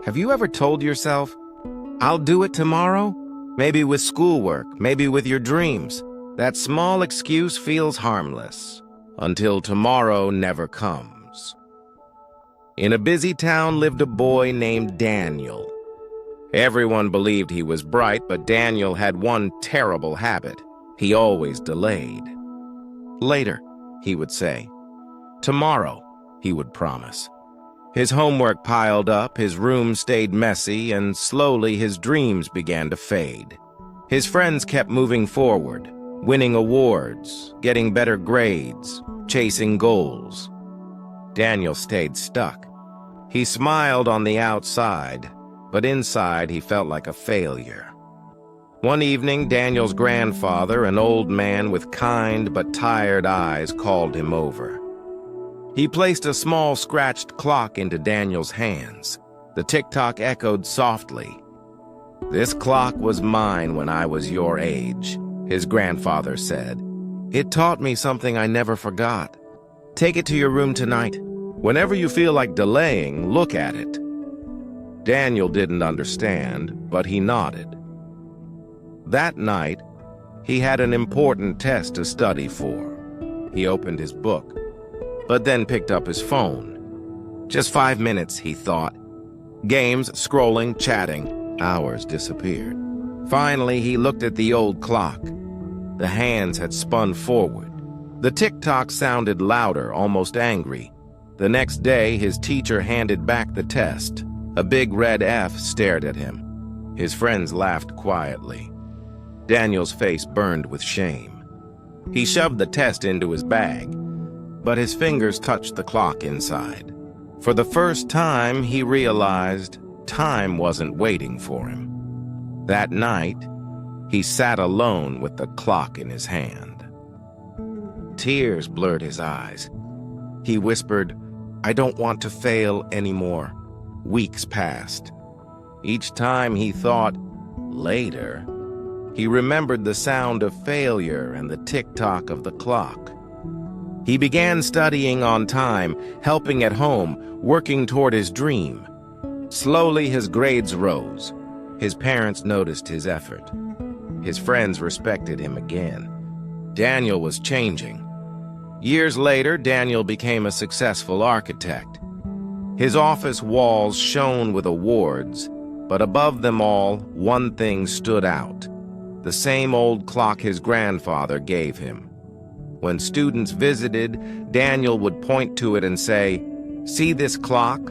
Have you ever told yourself, "I'll do it tomorrow"? Maybe with schoolwork, maybe with your dreams. That small excuse feels harmless until tomorrow never comes. In a busy town lived a boy named Daniel. Everyone believed he was bright, but Daniel had one terrible habit. He always delayed. "Later," he would say. "Tomorrow," he would promise. His homework piled up, his room stayed messy, and slowly his dreams began to fade. His friends kept moving forward, winning awards, getting better grades, chasing goals. Daniel stayed stuck. He smiled on the outside, but inside he felt like a failure. One evening, Daniel's grandfather, an old man with kind but tired eyes, called him over. He placed a small scratched clock into Daniel's hands. The tick-tock echoed softly. "This clock was mine when I was your age," his grandfather said. "It taught me something I never forgot. Take it to your room tonight. Whenever you feel like delaying, look at it." Daniel didn't understand, but he nodded. That night, he had an important test to study for. He opened his book, but then picked up his phone. Just 5 minutes, he thought. Games, scrolling, chatting. Hours disappeared. Finally, he looked at the old clock. The hands had spun forward. The tick-tock sounded louder, almost angry. The next day, his teacher handed back the test. A big red F stared at him. His friends laughed quietly. Daniel's face burned with shame. He shoved the test into his bag, but his fingers touched the clock inside. For the first time, he realized time wasn't waiting for him. That night, he sat alone with the clock in his hand. Tears blurred his eyes. He whispered, "I don't want to fail anymore." Weeks passed. Each time he thought, "later," he remembered the sound of failure and the tick-tock of the clock. He began studying on time, helping at home, working toward his dream. Slowly, his grades rose. His parents noticed his effort. His friends respected him again. Daniel was changing. Years later, Daniel became a successful architect. His office walls shone with awards, but above them all, one thing stood out: the same old clock his grandfather gave him. When students visited, Daniel would point to it and say, "See this clock?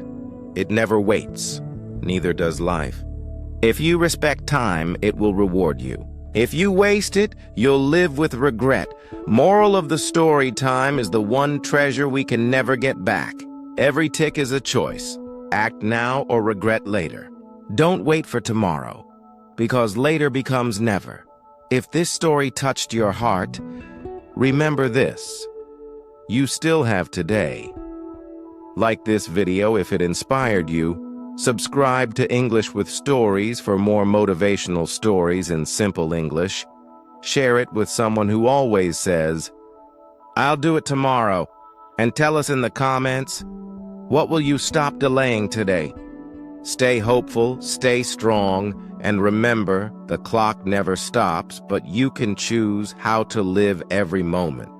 It never waits. Neither does life. If you respect time, it will reward you. If you waste it, you'll live with regret. Moral of the story: time is the one treasure we can never get back. Every tick is a choice. Act now or regret later. Don't wait for tomorrow, because later becomes never." If this story touched your heart, remember this: you still have today. Like this video if it inspired you. Subscribe to English with Stories for more motivational stories in simple English. Share it with someone who always says, "I'll do it tomorrow," and tell us in the comments, what will you stop delaying today? Stay hopeful, stay strong, and remember, the clock never stops, but you can choose how to live every moment.